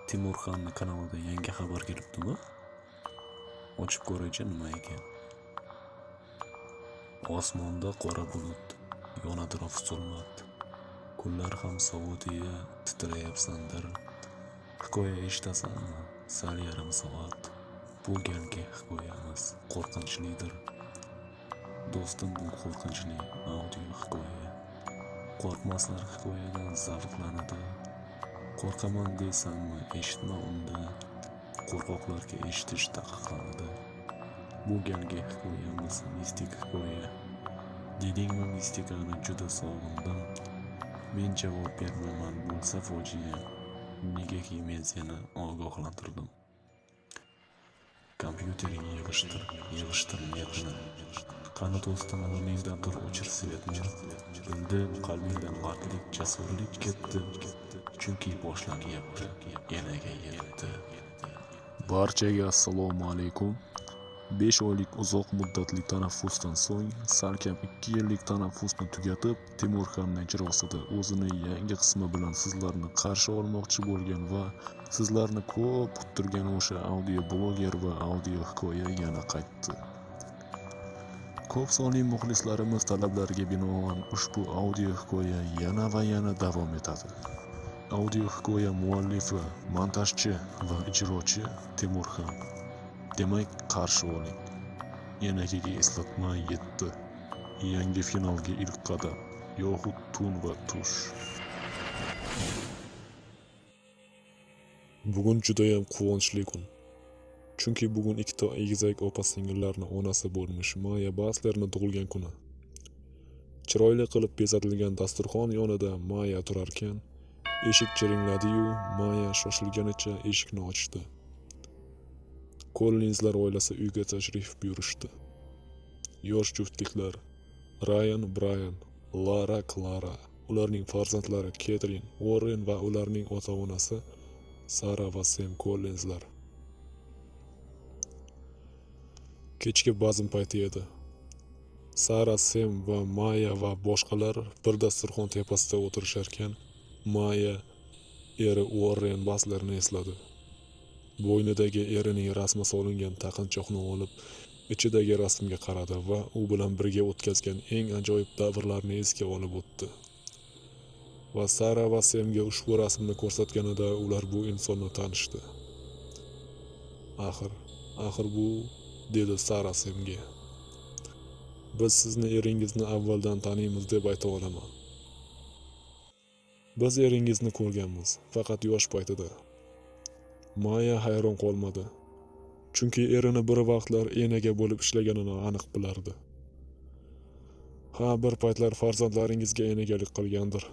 Timurxonning kanalida yangi xabar kelibdimi? Ochib ko'raychi nima ekan. Osmonda qora bulut, yon atrof zulmat. Kunlar ham sovutiya, titrayapsandir. Hikoya eshitasanmi? Sal yarim soat. Bu galgi hikoyamiz qo'rqinchlidir. Do'stim, bu qo'rqinchli audio hikoya. Qo'rqmaslar hikoyadan zavqlanadi. Qo'rqaman deysanmi, eshitma unda. Qo'rqoqlarga eshitish taqiqlanadi. Bu galgi hikoyamiz mistik hikoya. Dedingmi, mistikani juda sog'indim. Men javob bermayman, bo'lsa fojia. Negaki men seni ogohlantirdim. Kompyutering yig'ishtir netni. Qani do'stim, o'rningdan tur, o'chir svetni. Bildim, qalbingdan mardlik, jasurlik ketdi. Chunki boshlanyapti, enaga yetdi. Barchaga assalomu alaykum. 5 oylik uzoq muddatli tanaffusdan so'ng salkam 2 yillik tanaffusni tugatib, Timurxonning ijrosida o'zini yangi qismi bilan sizlarni qarshi olmoqchi bo'lgan va sizlarni ko'p kuttirgan o'sha audio bloger va audio hikoya yana qaytdi. Ko'p sonli muxlislarimiz talablariga binoan ushbu audio hikoya yana va yana davom etadi. Audio hikoya muallifi, montajchi va ijrochi Timurxon. Demak, qarshi oling. Enagaga eslatma yetdi. Yangi finalga ilk qadam yoxud tun va tush. Bugun judayam quvonchli kun. Chunki bugun ikkita egizak opa-singillarning onasi bo'lmish Maya Baslerning tug'ilgan kuni. Chiroyli qilib bezatilgan dasturxon yonida Maya turarkan, eshik jiringladi-yu, Maya shoshilganicha eshikni ochdi. Collinslar oilasi uyga tashrif buyurishdi. Yosh juftliklar Ryan, Brian, Lara, Clara, ularning farzandlari Catherine, Warren va ularning ota-onasi Sara va Sam Collinslar. Kechki bazm payti edi. Sara, Sam va Maya va boshqalar bir dasturxon tepasida o'tirisharkan, Maya eri Warren Baslerni esladi. Bo'ynidagi erining rasmi solingan taqinchoqni olib, ichidagi rasmga qaradi va u bilan birga o'tkazgan eng ajoyib davrlarni esga olib o'tdi. Va Sara va Samga ushbu rasmni ko'rsatganida ular bu insonni tanishdi. Axir bu, dedi Sara Samga. Biz sizni eringizni avvaldan taniymiz deb ayta olaman. Biz eringizni ko'rganmiz, faqat yosh paytida. Maya hayron qolmadi. Chunki erini bir vaqtlar enaga bo'lib ishlaganini aniq bilardi. Ha, bir paytlar farzandlaringizga enagalik qilgandir,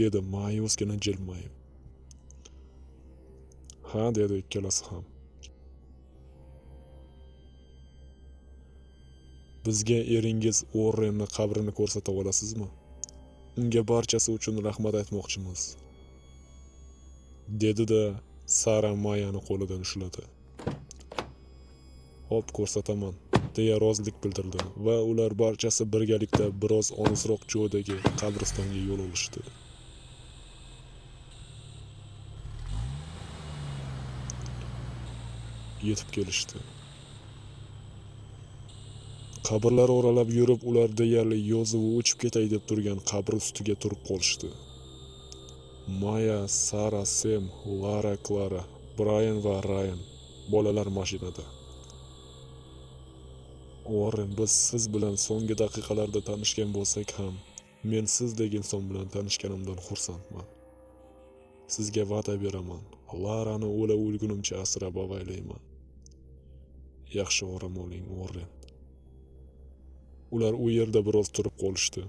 dedi ma'yusgina jilmayib. Ha, dedi ikkalasi ham. Bizga eringiz Warrenni qabrini ko'rsata olasizmi? Unga barchasi uchun rahmat aytmoqchimiz, dedi-da Sara Mayani qo'lidan ushladi. Hop, ko'rsataman, deya rozilik bildirdi va ular barchasi birgalikda biroz olisroq joydagi qabristonga yo'l olishdi. Yetib kelishdi. Qabrlar oralab yurib, ular deyarli yozuvi o'chib ketay deb turgan qabr ustiga turib qolishdi. Maya, Sara, Sam, Lara, Clara, Brian va Ryan, bolalar mashinada. Warren, biz siz bilan so'nggi daqiqalarda tanishgan bo'lsak ham, men sizdek inson bilan tanishganimdan xursandman. Sizga va'da beraman, Larani o'lgunimcha asrab avaylayman. Yaxshi orom oling, Warren. Ular u yerda biroz turib qolishdi.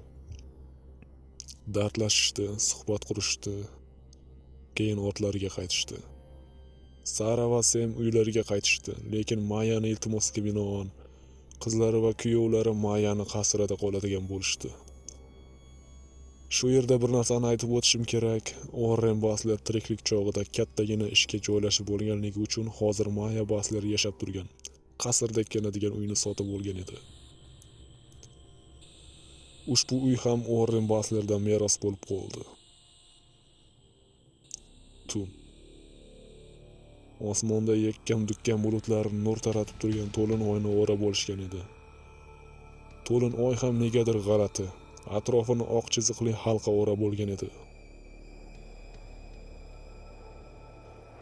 Dardlashishdi, suhbat qurishdi. Keyin ortlariga qaytishdi. Sara va Sam uylariga qaytishdi, lekin Mayani iltimosiga binoan qizlari va kuyovlari Mayani qasrida qoladigan bo'lishdi. Shu yerda bir narsani aytib o'tishim kerak. Warren Basler tiriklik chog'ida kattagina ishga joylashib bo'lganligi uchun hozir Maya Basler yashab turgan qasrdek keladigan uyni sotib olgan edi. Ushbu uy ham Warren Baslerdan meros bo'lib qoldi. Tun. Osmonda yakkam-dukkam bulutlar nur taratib turgan to'lin oyni o'rab olishgan edi. To'lin oy ham negadir g'alati, atrofini oq chiziqli halqa o'rab olgan edi.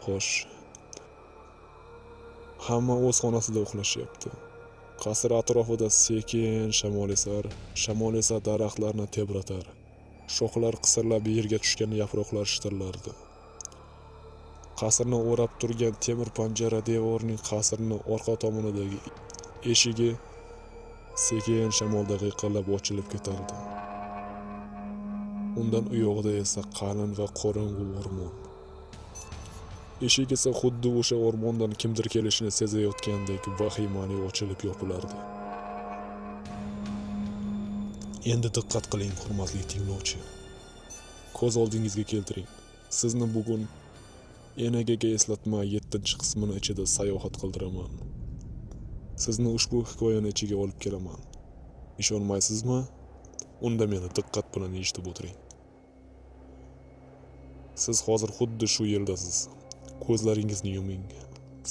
Xo'sh, hamma o'z xonasida uxlashyapti. Qasr atrofida sekin shamol esa daraxtlarni tebratar. Shoxlar qisirlab yerga tushgan yaproqlar shitirlardi. Qasrni o'rab turgan temir panjara devorning qasrning orqa tomonidagi eshigi sekin shamolda g'iyqillab ochilib ketardi. Undan u yoqda esa qalin va qorong'u o'rmon. Eshik esa xuddi o'sha o'rmondan kimdir kelishini sezayotgandek vahimali ochilib yopilardi. Endi diqqat qiling, hurmatli tinglovchi. Ko'z oldingizga keltiring. Sizni bugun enagaga eslatma 7-qismini ichida sayohat qildiraman. Sizni ushbu hikoyani ichiga olib kelaman. Ishonmaysizmi? Unda meni diqqat bilan eshitib o'tiring. Siz hozir xuddi shu yerdasiz. Ko'zlaringizni yuming.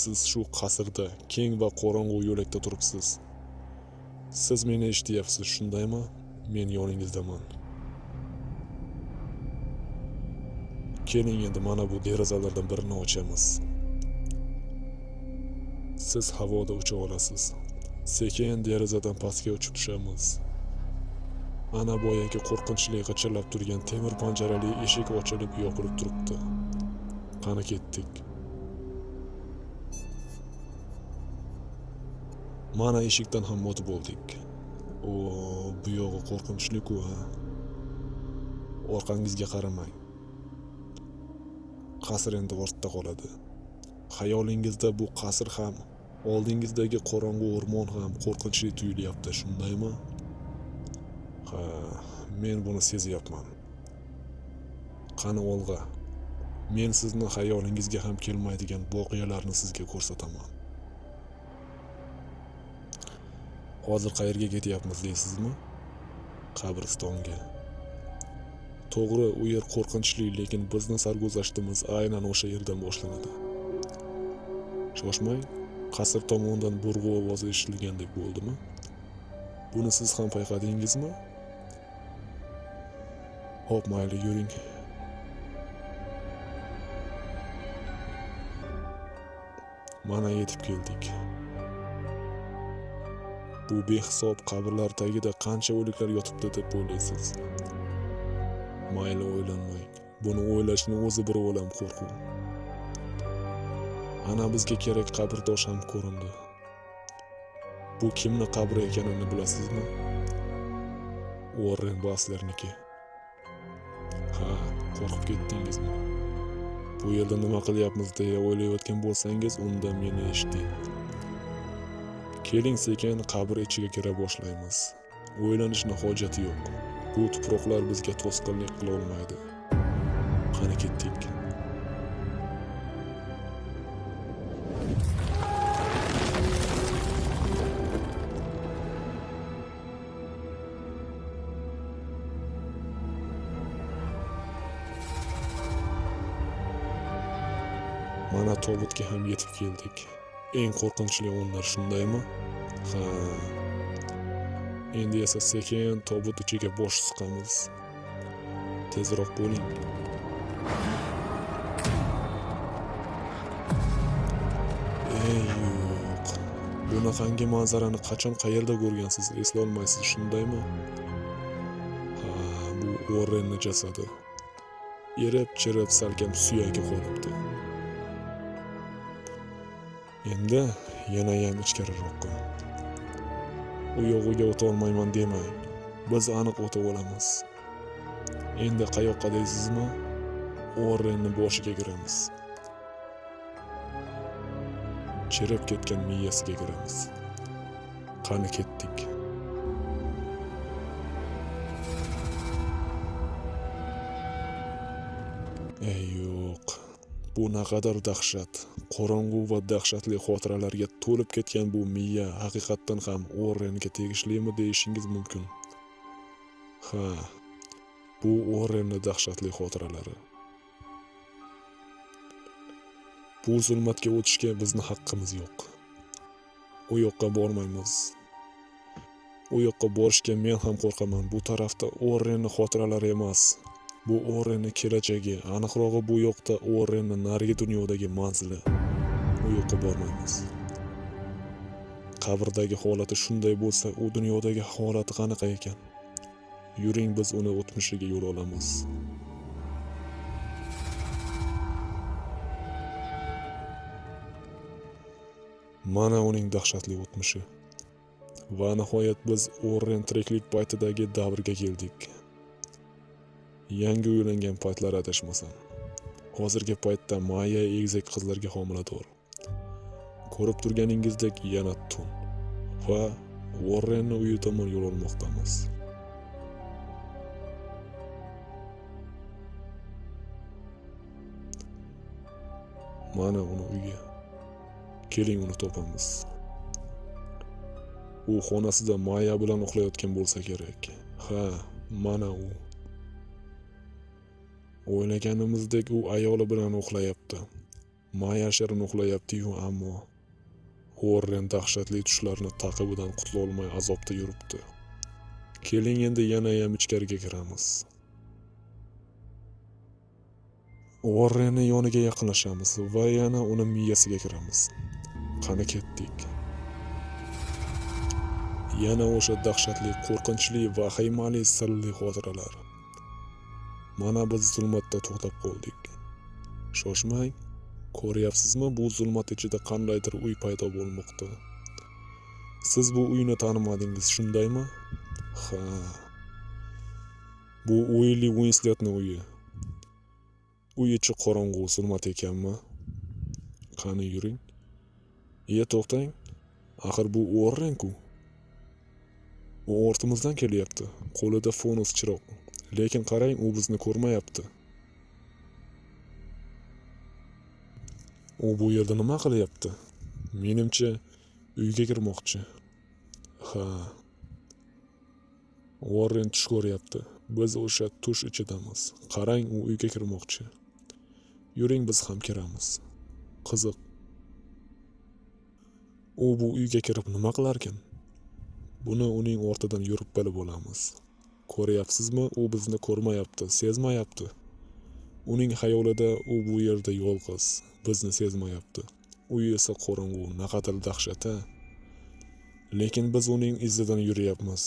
Siz shu qasrda, keng va qorong'u yo'lakda turibsiz. Siz meni eshityapsiz, shundaymi? Men yoningizdaman. Keling endi mana bu derazalardan birini ochamiz. Siz havoda ucha olasiz. Sekin derazadan pastga uchib tushamiz. Ana boyagi qo'rqinchli g'ichirlab turgan temir panjarali eshik ochilib yopilib turibdi. Qani ketdik. Mana eshikdan ham o'tib oldik. O, bu yog'i qo'rqinchli-ku, ha. Orqangizga qaramang. Qasr endi ortda qoladi. Xayolingizda bu qasr ham, oldingizdagi qorong'u o'rmon ham qo'rqinchli tuyulyapti, shundaymi? Ha, men buni sezyapman. Qani olg'a. Men sizni xayolingizga ham kelmaydigan voqealarni sizga ko'rsataman. Hozir qayerga ketyapmiz deysizmi? Qabristonga. To'g'ri, u yer qo'rqinchli, lekin bizni sarguzashtimiz aynan o'sha yerdan boshlanadi. Shoshmang, qasr tomonidan burg'u ovozi eshitilgandek bo'ldimi? Buni siz ham payqadingizmi? Hop, mayli, yuring. Mana yetib keldik. Bu behisob qabrlar tagida qancha o'liklar yotibdi deb o'ylaysiz? Mayli, o'ylanmang. Buni o'ylashni o'zi bir olam qo'rquv. Ana bizga kerak qabrdosh ham ko'rindi. Bu kimni qabri ekanini bilasizmi? Warren Buffett'niki. Ha, qo'rqib ketdingizmi? Bu yerda nima qilyapmiz deya o'ylayotgan bo'lsangiz, unda meni eshiting. Keling, sekin qabr ichiga kira boshlaymiz. O'ylanishni hojati yo'q. Bu tuproqlar bizga to'sqinlik qila olmaydi. Qani ketdik. Mana tobutga ham yetib keldik. Eng qo'rqinchli onlar, shundaymi? Ha. Endi esa sekin tobut ichiga bosh suqamiz. Tezroq bo'ling. Ey yo'q. Bunaqangi manzarani qachon qayerda ko'rgansiz, eslolmaysiz, shundaymi? Ha, bu Warrenning jasadi. Erib-chirib salkam suyagi qolibdi. Endi yanayam ichkariroqqa. U yog'iga o'ta olmayman demang. Biz aniq o'ta olamiz. Endi qayoqqa deysizmi? Warrenning boshiga kiramiz. Chirib ketgan miyasiga kiramiz. Qani ketdik. Ey yo'q. Bu naqadar dahshat, qorong'u va dahshatli xotiralarga to'lib ketgan bu miya haqiqatdan ham Warrenga tegishlimi deyishingiz mumkin. Ha, bu Warrenning dahshatli xotiralari. Bu Bu zulmatga o'tishga bizni haqqimiz yo'q. U yoqqa bormaymiz. U yoqqa borishga men ham qo'rqaman. Bu tarafda Orrenning xotiralari emas. Bu Orrenning kelajagi, aniqrog'i bu yoqda Orrenning narigi dunyodagi manzili. U yoqqa bormaymiz. Qabrdagi holati shunday bo'lsa, u dunyodagi holati qanaqa ekan? Yuring biz uni o'tmishiga yo'l olamiz. Mana uning dahshatli o'tmishi. Va nihoyat biz Orren tiriklik paytidagi davrga keldik. Yangi uylangan paytlar adashmasam. Hozirgi paytda Maya egizak qizlarga homilador. Ko'rib turganingizdek yana tun va Orrenning uyi tomon yo'l olmoqdamiz. Mana uni uyi. Keling uni topamiz. U xonasida Maya bilan uxlayotgan bo'lsa kerak. Ha, mana u. O'ylaganimizdek u ayoli bilan uxlayapti. Maya shirin uxlayapti-yu, ammo Orren dahshatli tushlarni taqibidan qutula olmay azobda yuribdi. Keling endi yana ham ichkariga kiramiz. Orrenning yoniga yaqinlashamiz va yana uni miyasiga kiramiz. Qani ketdik. Yana o'sha dahshatli, qo'rqinchli, vahimali, sirli xotiralar. Mana biz zulmatda to'xtab qoldik. Shoshmang. Ko'ryapsizmi, bu zulmat ichida qandaydir uy paydo bo'lmoqda. Siz bu uyni tanimadingiz, shundaymi? Ha. Bu Willie Winsletning uyi. Uy ichi qorong'u, zulmat ekanmi? Qani yuring. To'xtang. Axir bu Orren-ku. U ortimizdan kelyapti. Qo'lida fonus chiroq. Lekin qarang, u bizni ko'rmayapti. U bu yerda nima qilyapti? Menimcha, uyga kirmoqchi. Ha. Orren tush ko'ryapti. Biz o'sha tush ichidamiz. Qarang, u uyga kirmoqchi. Yuring biz ham kiramiz. Qiziq. U bu uyga kirib nima qilarkan? Buni uning ortidan yurib bilib olamiz. Ko'ryapsizmi, u bizni ko'rmayapti, sezmayapti. Uning xayolida u bu yerda yolg'iz, bizni sezmayapti. Uy esa qorong'u, naqadar dahshat-a. Lekin biz uning izidan yuryapmiz.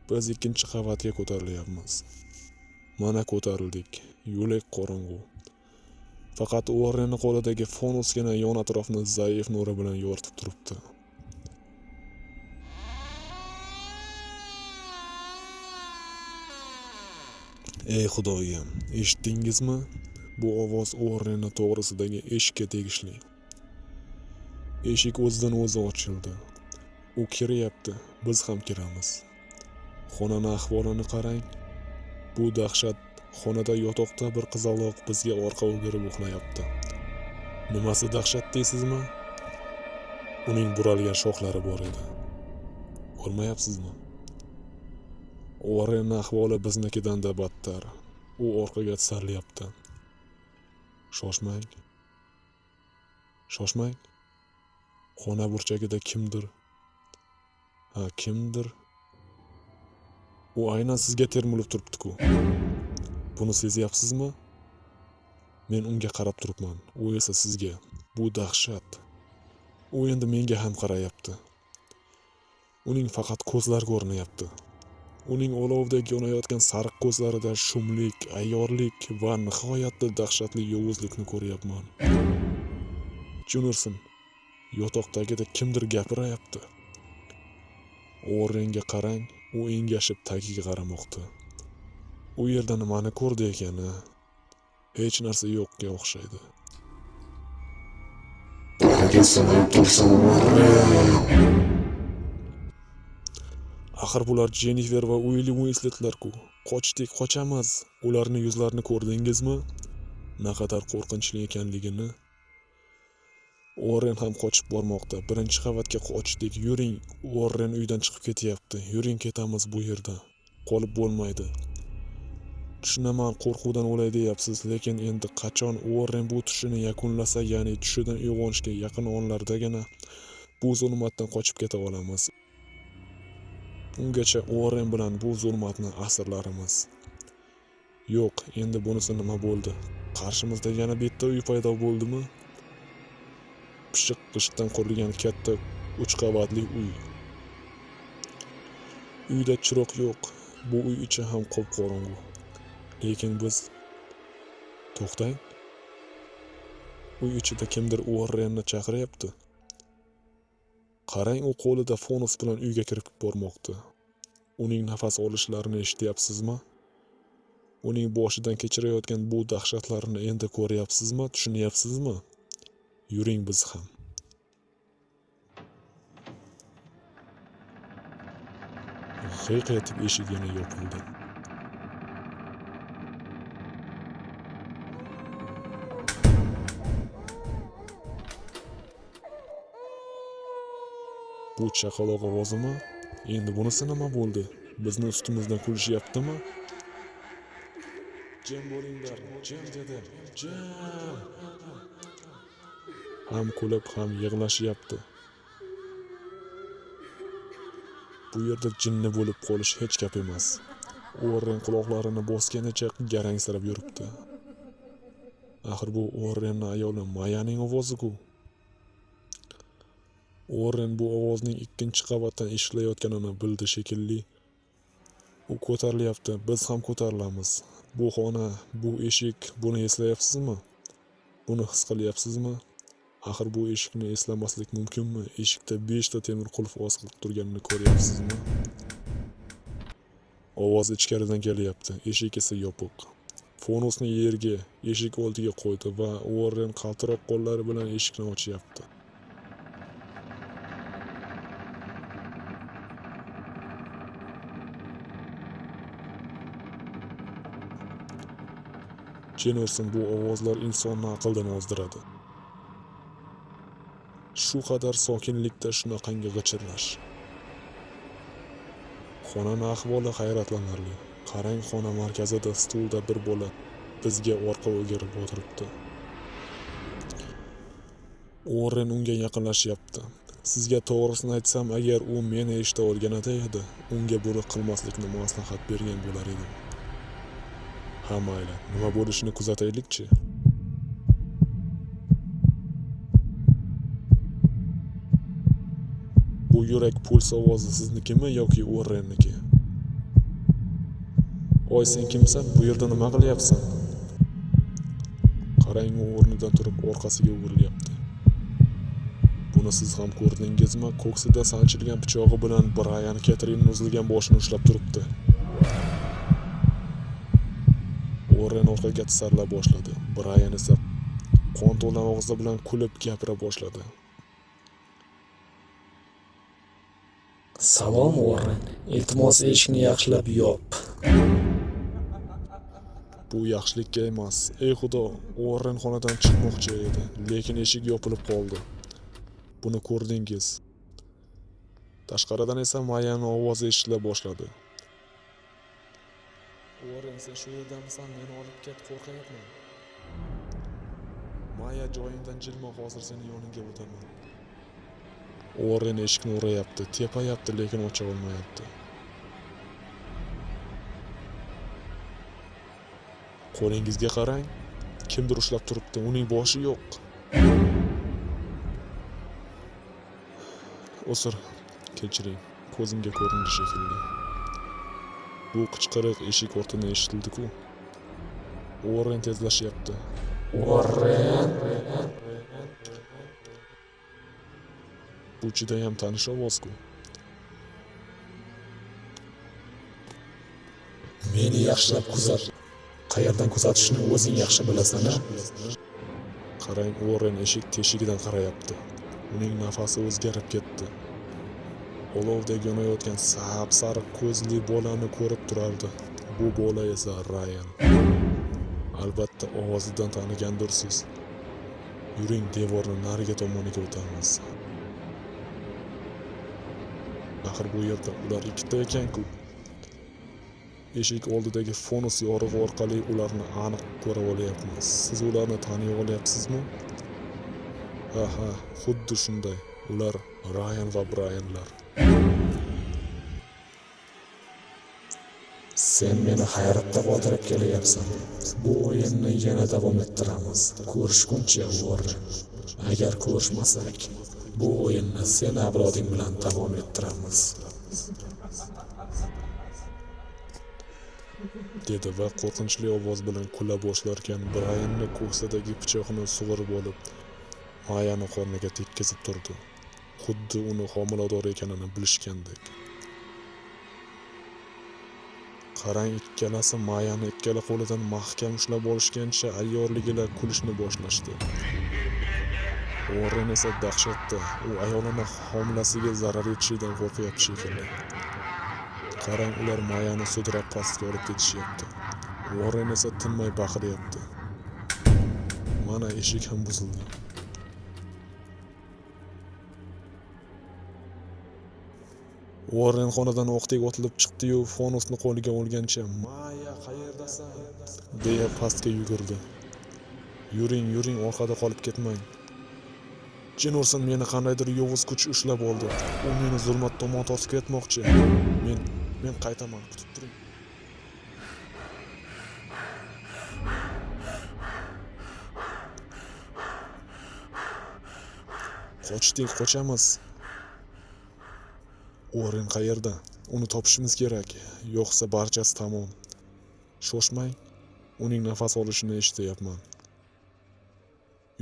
Biz ikkinchi qavatga ko'tarilyapmiz. Mana ko'tarildik. Yo'lak qorong'u. Faqat Orrenning qo'lidagi fonusgina yon atrofni zaif nuri bilan yoritib turibdi. Ey Xudoyim, eshitdingizmi? Bu ovoz Orrenning to'g'risidagi eshikka tegishli. Eshik o'zidan o'zi ochildi. U kiryapti, biz ham kiramiz. Xonaning ahvolini qarang. Bu dahshat. Xonada yotoqda bir qizaloq bizga orqa o'girib uxlayapti. Nimasi dahshat deysizmi? Uning buralgan shoxlari bor edi. Ko'rmayapsizmi? Orrenning ahvoli biznikidan da battar. U orqaga tisaryapti. Shoshmang. Shoshmang. Xona burchagida kimdir. Ha, kimdir. U aynan sizga termilib turibdi-ku. Buni sezyapsizmi? Men unga qarab turibman. U esa sizga. Bu dahshat. U endi menga ham qarayapti. Uning faqat ko'zlari ko'rinyapti. Uning olovdek yonayotgan sariq ko'zlarida shumlik, ayyorlik va nihoyatda dahshatli yovuzlikni ko'ryapman. Juniorson, yotoqdagida kimdir gapirayapti. Orrenga qarang, u engashib tagiga qaramoqda. U yerda nimani ko'rdi ekan? Hech narsa yo'qqa o'xshaydi. Axir bular Jennifer va Willie Winsletlar-ku. Qochdik, qochamiz. Ularning yuzlarini ko'rdingizmi? Naqadar qo'rqinchli ekanligini. Orren ham qochib bormoqda. Birinchi qavatga qochdik. Yuring, Orren uydan chiqib ketyapti. Yuring, ketamiz bu yerda. Qolib bo'lmaydi. Tushunaman, qo'rquvdan o'lay deyapsiz, lekin endi qachon Uorren bu tushini yakunlasa, ya'ni tushidan uyg'onishga yaqin onlardagina bu zulmatdan qochib keta olamiz. Ungacha Uorren bilan bu zulmatni asrlarimiz. Yo'q, endi bunisi nima bo'ldi? Qarshimizda yana bitta uy paydo bo'ldimi? Pishiq g'ishtdan qurilgan katta 3 qavatli uy. Uyda chiroq yo'q. Bu uy ichi ham qop-qorong'u. Lekin biz to'xtang. Uy ichida kimdir Uorrenni chaqiryapti. Qarang, u qo'lida fonus bilan uyga kirib bormoqda. Uning nafas olishlarini eshityapsizmi? Uning boshidan kechirayotgan bu dahshatlarni endi ko'ryapsizmi? Tushunyapsizmi? Yuring biz ham. G'iyq etib eshik yana yopildi. Bu chaqaloq ovozimi? Endi bunisi nima bo'ldi? Bizni ustimizdan kulishyaptimi? Jim bo'linglar, jim dedim, jim. Ham kulib, ham yig'lashyapti. Bu yerda jinni bo'lib qolish hech gap emas. Uorren quloqlarini bosganicha garangsirab yuribdi. Axir bu Uorrenning ayoli Mayaning ovozi-ku. Uorren bu ovozning ikkinchi qavatdan eshitilayotganini bildi shekilli. U ko'tarilyapti, biz ham ko'tarilamiz. Bu xona, bu eshik, buni eslayapsizmi? Buni his qilyapsizmi? Axir bu eshikni eslamaslik mumkinmi? Eshikda 5 ta temir qulf osilib turganini ko'ryapsizmi? Ovoz ichkaridan kelyapti, eshik esa yopiq. Fonusni yerga, eshik oldiga qo'ydi va Uorren qaltiroq qo'llari bilan eshikni ochyapti. Jin ursin, bu ovozlar insonni aqldan ozdiradi. Shu qadar sokinlikda shunaqangi g'ichirlash. Xonaning ahvoli hayratlanarli. Qarang, xona markazida stulda bir bola bizga orqa o'girib o'tiribdi. Uorren unga yaqinlashyapti. Sizga to'g'risini aytsam, agar u meni eshita olganida edi, unga buni qilmaslikni maslahat bergan bo'lar edim. Ha mayli, nima bo'lishini kuzataylik-chi. Bu yurak puls ovozi siznikimi yoki Uorrenniki? Oy, sen kimsan? Bu yerda nima qilyapsan? Qarang, u o'rnidan turib orqasiga o'giryapti. Buni siz ham ko'rdingizmi? Ko'ksida sanchilgan pichog'i bilan Brian Catherine'ning uzilgan boshini ushlab turibdi. Uorren orqaga tisarla boshladi. Brian esa qon to'lgan og'zi bilan kulib gapira boshladi. Salom Uorren, iltimos eshikni yaxshilab yop. Bu yaxshilikka emas. Ey xudo, Uorren xonadan chiqmoqchi edi, lekin eshik yopilib qoldi. Buni ko'rdingiz. Tashqaridan esa Mayaning ovozi eshitila boshladi. Uorren, sen shu yerdamisan? Meni olib ket, qo'rqayapman. Maya, joyingdan jilma, hozir seni yoningga o'taman. Uorren eshikni urayapti, tepayapti, lekin ocha olmayapti. Qo'lingizga qarang. Kimdir ushlab turibdi, uning boshi yo'q. O'sir, kechiring, ko'zimga ko'rindi shekilli. Bu qichqiriq eshik ortidan eshitildi-ku. Uorren tezlashyapti. Uorren. Bu judayam tanish ovoz-ku. Meni yaxshilab kuzat. Qayerdan kuzatishni o'zing yaxshi bilasan-a? Qarang, Uorren eshik teshigidan qarayapti. Uning nafasi o'zgarib ketdi. Olovdek yonayotgan sap-sariq ko'zli bolani ko'rib turardi. Bu bola esa Ryan. Albatta ovozidan tanigandirsiz. Yuring, devorni nariga tomoniga o'tamiz. Axir bu yerda ular ikkita ekan-ku. eshik oldidagi fonus yorug'i orqali ularni aniq ko'ra olyapmiz. Siz ularni taniy olyapsizmi? Ha, xuddi shunday. Ular Ryan va Brianlar. Sen meni hayratda qoldirib kelyapsan. Bu o'yinni yana davom ettiramiz. Ko'rishguncha Warren. Agar ko'rishmasak, bu o'yinni sen avloding bilan davom ettiramiz. dedi va qo'rqinchli ovoz bilan kula boshlarkan Brianni ko'ksadagi pichoqni sug'urib olib, Mayani qorniga tekkizib turdi. Xuddi uni homilador ekanini bilishgandek. Qarang, ikkalasi Mayani ikkala qo'lidan mahkam ushlab olishgancha ayyorligilar kulishni boshlashdi. Warren esa dahshatda, u ayolini homilasiga zarar yetishidan qo'rqyapti shekilli. Qarang, ular Mayani sudrab pastga olib ketishyapti. Warren esa tinmay baqiryapti. Mana eshik ham buzildi. Warren xonadan o'qdek otilib chiqdi-yu, fonusni qo'liga olgancha "Maya, qayerdasan?" deya pastga yugurdi. Yuring, orqada qolib ketmang. Jin ursin, meni qandaydir yovuz kuch ushlab oldi. U meni zulmat tomon tortib ketmoqchi. Men qaytaman, kutib turing. Qochamiz. Warren qayerda? Uni topishimiz kerak, yo'qsa barchasi tamom. Shoshmang, uning nafas olishini eshityapman.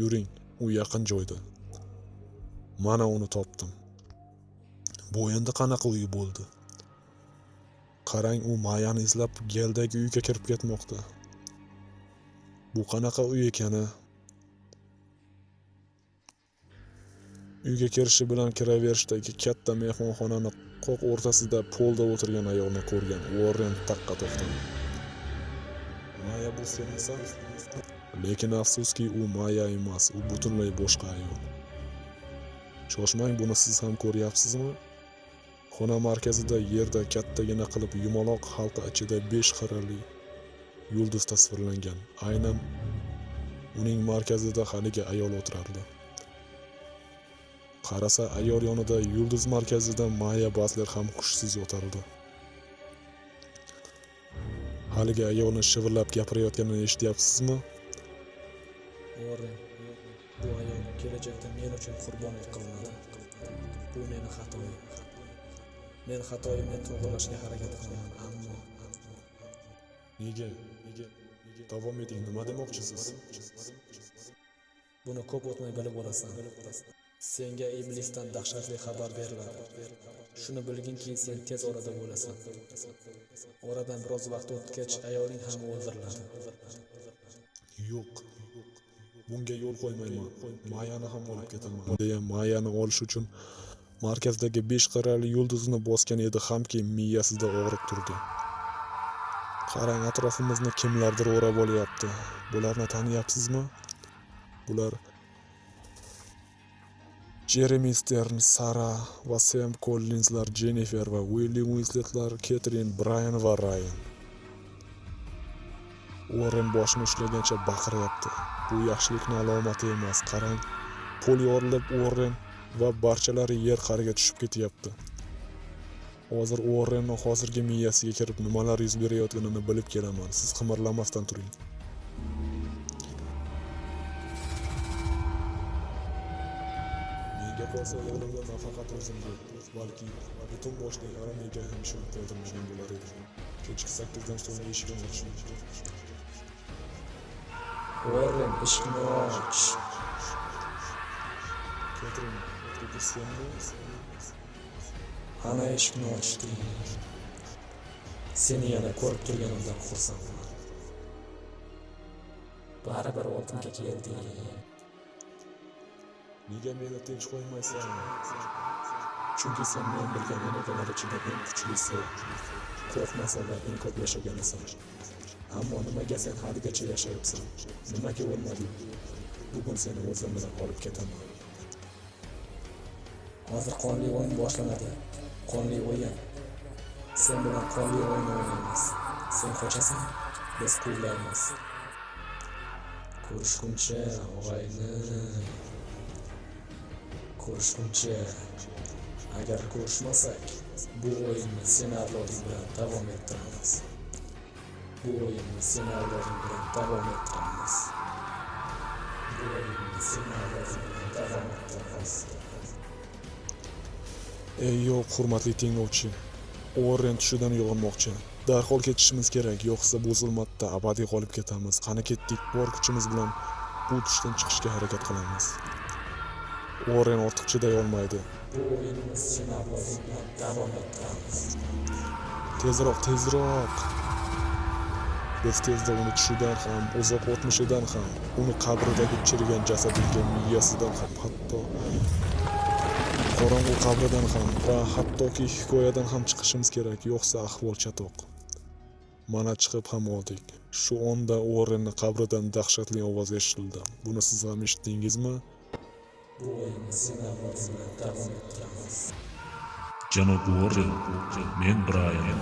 Yuring, u yaqin joyda. Mana uni topdim. Bu endi qanaqa uy bo'ldi? Qarang, u Mayani izlab geldagi uyga kirib ketmoqda. Bu qanaqa uy ekani? Uyga kirishi bilan kiraverishdagi katta mehmonxonani qoq o'rtasida polda o'tirgan ayolni ko'rgan Warren taqqa to'xtadi. Maya, bu senmisan? Lekin afsuski, u Maya emas, u butunlay boshqa ayol. Shoshmang, buni siz ham ko'ryapsizmi? Xona markazida yerda kattagina qilib yumaloq halqa ichida 5 qirrali yulduz tasvirlangan. Aynan uning markazida haligi ayol o'tirardi. Qarasa, ayol yonida yulduz markazida Maya Butler ham hushsiz yotardi. Haligi ayolni shivirlab gapirayotganini eshityapsizmi? Warren, bu ayol kelajakda men uchun qurbonlik qilinadi. Bu meni xatoim. Men xatoimni to'g'rilashga harakat qilaman, ammo Nega? Davom eting, nima demoqchisiz? buni ko'p o'tmay bilib olasan. Senga iblisdan dahshatli xabar beriladi. Shuni bilginki, sen tez orada o'lasan. Oradan biroz vaqt o'tgach, ayoling ham o'ldiriladi. Yo'q. Bunga yo'l qo'ymayman. Mayani ham olib ketaman. deya Mayani olish uchun markazdagi 5 qirrali yulduzni bosgan edi hamki miyasida og'rib turdi. Qarang, atrofimizni kimlardir o'rab olyapti. Bularni taniyapsizmi? Bular Jeremy Stern, Sara va Sam Collinslar, Jennifer va Willie Winsletlar, Catherine, Brian va Ryan. Warren boshini ushlagancha baqiryapti. Bu yaxshilikning alomati emas. Qarang, pol yorilib Warren va barchalari yer qa'riga tushib ketyapti. Hozir Warrenning hozirgi miyasiga kirib nimalar yuz berayotganini bilib kelaman. Siz qimirlamasdan turing. Menga qolsa o'g'limga nafaqat o'zimga, balki butun boshli armiyaga ham ishonib qoldirmagan bo'lar edi. Kechki 8dan so'ng eshikni ochdim. Warren, eshikni och. Catherine, bu senmi? Ana eshikni ochdi. Seni yana ko'rib turganimdan xursandman. Baribir oltinga kelding. Nega meni tinch qo'ymaysan? Chunki sen men bilgan onalar ichida eng kuchlisi. Qo'rqmasalar eng ko'p yashaganasan. Ammo nimaga sen haligacha yashayapsan? Nimaga o'lmading? Bugun seni o'zim bilan olib ketaman. Hozir qonli o'yin boshlanadi. Qonli o'yin. Sen bilan qonli o'yin o'ynaymiz. Sen qochasan, biz quvlaymiz. Ko'rishguncha og'ayni. Ko'rishguncha. Agar ko'rishmasak, bu o'yinni sen avloding bilan davom ettiramiz. Bu o'yinni sen avloding bilan davom ettiramiz. Bu o'yinni sen avloding bilan davom ettiramiz. Ey yo'q, hurmatli tinglovchi. Uorren tushidan uyg'onmoqchi. Darhol ketishimiz kerak, yo'qsa bu zulmatda abadiy qolib ketamiz. Qani ketdik, bor kuchimiz bilan bu tushdan chiqishga harakat qilamiz. Uorren ortiq chiday olmaydi. Bu o'yinni sen avloding bilan davom ettiramiz. Tezroq. Biz tezda uni tushidan ham, uzoq o'tmishidan ham, uni qabridagi chirigan jasadiga miyasidan ham, hatto qorong'u qabridan ham va hattoki hikoyadan ham chiqishimiz kerak, yo'qsa ahvol chatoq. Mana chiqib ham oldik. Shu onda Uorrenning qabridan dahshatli ovoz eshitildi. Buni siz ham eshitdingizmi? Bu o'yinni sen avloding bilan davom ettiramiz. Janob Uorren, men Brian.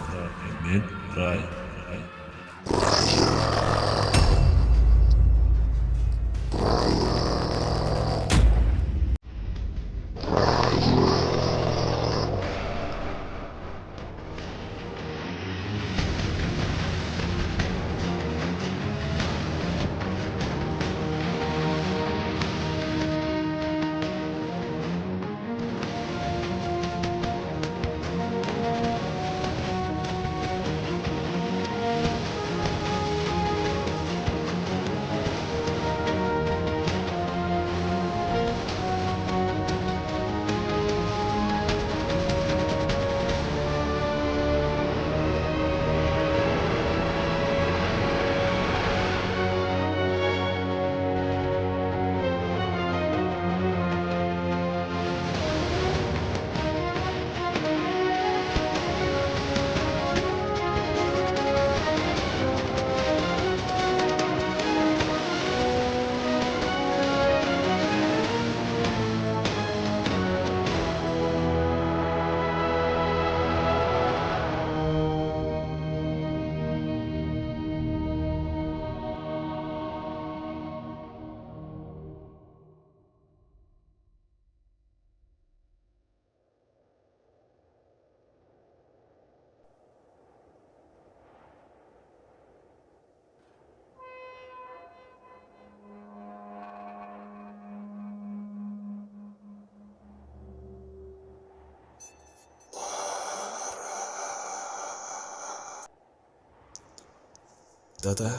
Dada.